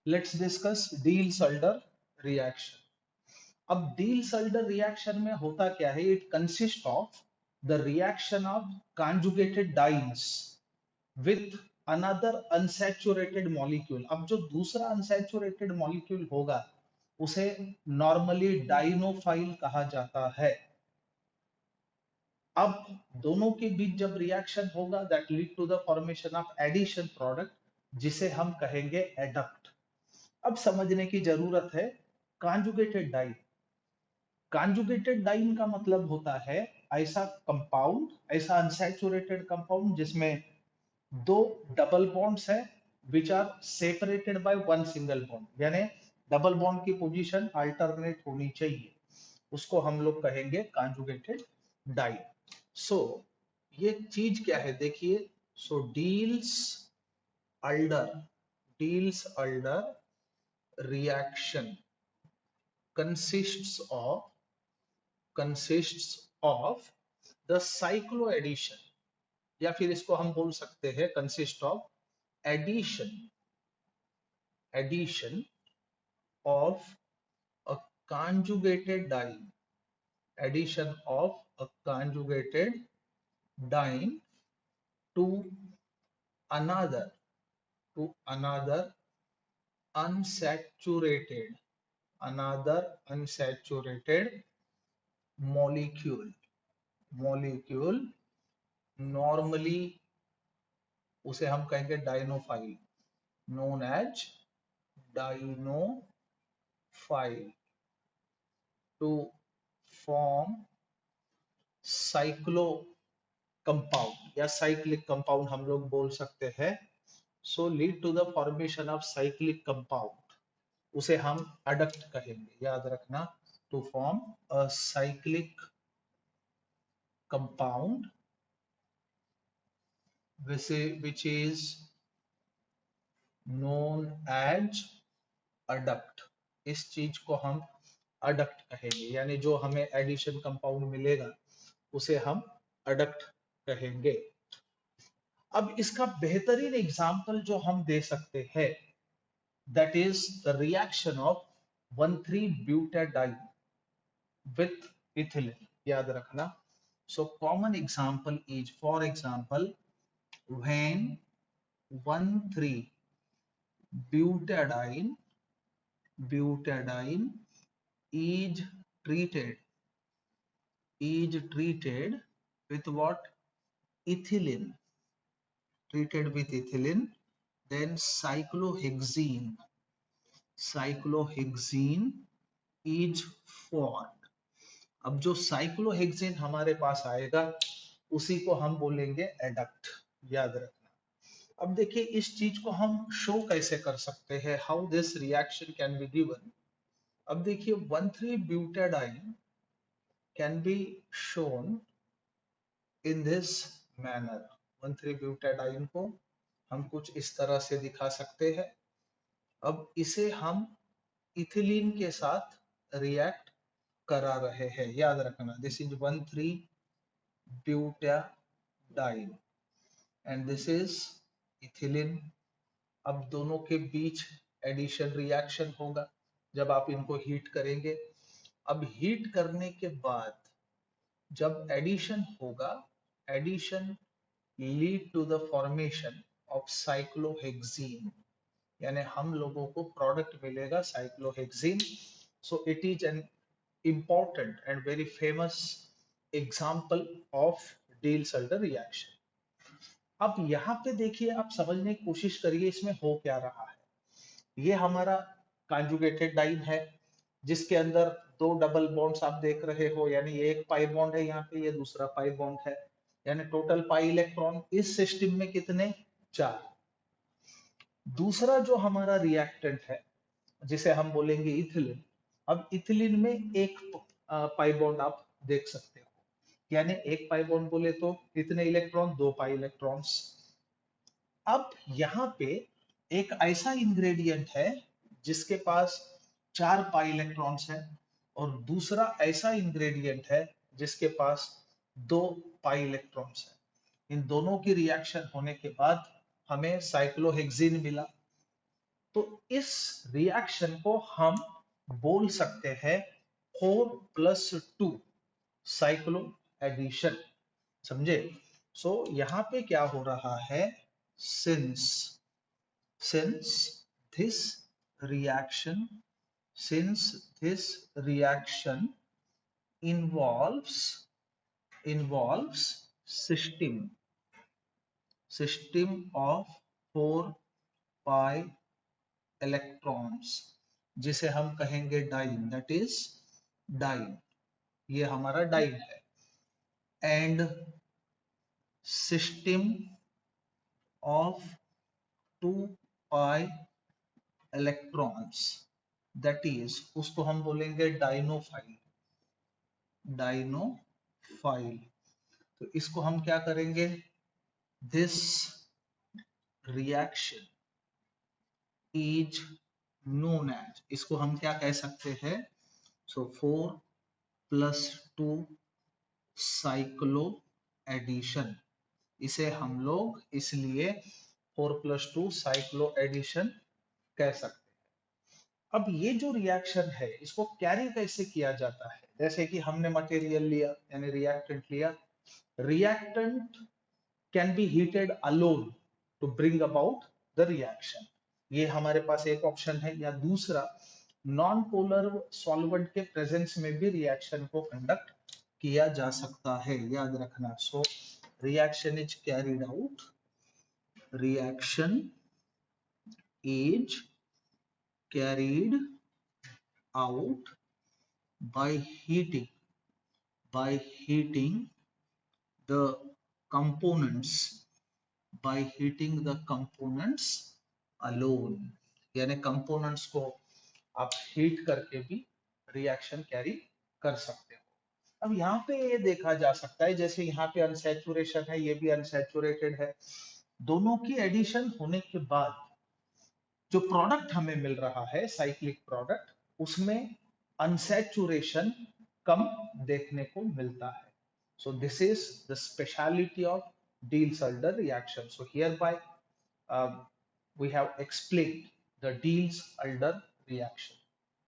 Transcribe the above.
Let's discuss डील-सल्डर reaction. अब डील-सल्डर reaction में होता क्या है? It consist of the reaction of conjugated dance with another unsaturated molecule. अब जो दूसरा अनसैचुरेटेड मॉलिक्यूल होगा उसे नॉर्मली डाइनोफाइल कहा जाता है। अब दोनों के बीच जब रिएक्शन होगा that lead to the formation of addition product, जिसे हम कहेंगे एडक्ट। अब समझने की जरूरत है कॉन्जुगेटेड डाइन। कॉन्जुगेटेड डाइन का मतलब होता है ऐसा कंपाउंड, ऐसा अनसैचुरेटेड कंपाउंड जिसमें दो डबल बॉन्ड्स है which are separated by one single bond, यानी डबल बॉन्ड की पोजीशन अल्टरनेट होनी चाहिए, उसको हम लोग कहेंगे कॉन्जुगेटेड डाइन। सो ये चीज क्या है देखिए। So Diels Alder reaction consists of the cycloaddition, या फिर इसको हम बोल सकते हैं consist of addition of a conjugated diene, addition of a conjugated diene to another another unsaturated molecule normally उसे हम कहेंगे dienophile, known as dienophile, to form cyclo compound या साइक्लिक कंपाउंड हम लोग बोल सकते हैं। So lead to the formation of cyclic compound, उसे हम अडक्ट कहेंगे, याद रखना। To form a cyclic compound which is known as adduct, इस चीज को हम अडक्ट कहेंगे, यानी जो हमें एडिशन कंपाउंड मिलेगा उसे हम अडक्ट कहेंगे। अब इसका बेहतरीन एग्जाम्पल जो हम दे सकते हैं that is the reaction of one three butadiene with ethylene, याद रखना। So common example is, for example, when 1,3-butadiene is treated with what? Ethylene. Treated with ethylene, then cyclohexene is formed. अब जो साइक्लोहेक्सेन हमारे पास आएगा उसी को हम बोलेंगे एडक्ट, याद रखना। अब देखिए इस चीज को हम शो कैसे कर सकते हैं, how this reaction can be given. अब देखिए 1,3-butadiene can be shown in this manner. 1,3-butadiene को हम कुछ इस तरह से दिखा सकते हैं। अब इसे हम इथिलीन के साथ रिएक्ट करा रहे हैं, याद रखना। This is 1,3-butadiene and this is ethylene. अब दोनों के बीच एडिशन रिएक्शन होगा जब आप इनको हीट करेंगे। अब हीट करने के बाद जब एडिशन होगा, addition lead to the formation of cyclohexene, यानी हम लोगों को प्रोडक्ट मिलेगा cyclohexene. So it is an important and very famous example of Diels-Alder reaction. अब यहाँ पे देखिए, आप समझने की कोशिश करिए इसमें हो क्या रहा है। ये हमारा कॉन्जुगेटेड डाइन है जिसके अंदर दो डबल बॉन्ड्स आप देख रहे हो, यानी ये एक पाई बॉन्ड है यहाँ पे, ये दूसरा पाई बॉन्ड है, यानी टोटल पाई इलेक्ट्रॉन इस सिस्टम में कितने? 4। दूसरा जो हमारा रिएक्टेंट है जिसे हम बोलेंगे इथिलीन। अब इथिलीन में एक पाई बॉन्ड आप देख सकते हो, यानी एक पाई बॉन्ड बोले तो कितने इलेक्ट्रॉन? 2 pi electrons. अब यहाँ पे एक ऐसा इंग्रेडिएंट है जिसके पास 4 पाई इलेक्ट्रॉन्स है और दूसरा ऐसा इंग्रेडिएंट है जिसके पास 2 पाई इलेक्ट्रॉन्स है। इन दोनों की रिएक्शन होने के बाद हमें साइक्लोहेक्सीन मिला। तो इस रिएक्शन को हम बोल सकते हैं 4+2 साइक्लो एडिशन। समझे? सो यहां पे क्या हो रहा है, since this reaction since this reaction involves system of 4 pi electrons, जिसे हम कहेंगे डाइन, दैट इज डाइन, ये हमारा डाइन है, and system of 2 pi electrons, that is, उसको हम बोलेंगे डाइनोफाइल। डाइनोफाइल, तो इसको हम क्या करेंगे, this reaction is known as, इसको हम क्या कह सकते हैं, सो 4+2 साइक्लो एडिशन, इसे हम लोग इसलिए 4+2 साइक्लो एडिशन कह सकते हैं। अब ये जो रिएक्शन है इसको कैरी कैसे किया जाता है, जैसे कि हमने मटेरियल लिया यानी रिएक्टेंट लिया, reactant can be heated alone to bring about the reaction, ये हमारे पास एक ऑप्शन है, या दूसरा नॉन पोलर सॉल्वेंट के प्रेजेंस में भी रिएक्शन को कंडक्ट किया जा सकता है, याद रखना। So reaction is carried out, reaction is carried out by heating the components by heating the components alone, यानी कंपोनेंट्स को आप हीट करके भी रिएक्शन कैरी कर सकते हो। अब यहाँ पे ये देखा जा सकता है, जैसे यहाँ पे अनसैचुरेशन है, ये भी अनसैचुरेटेड है, दोनों की एडिशन होने के बाद जो प्रोडक्ट हमें मिल रहा है साइक्लिक प्रोडक्ट, उसमें अनसैचुरेशन कम देखने को मिलता है। So this is the speciality of Diels-Alder reaction. So hereby we have explained the Diels-Alder reaction.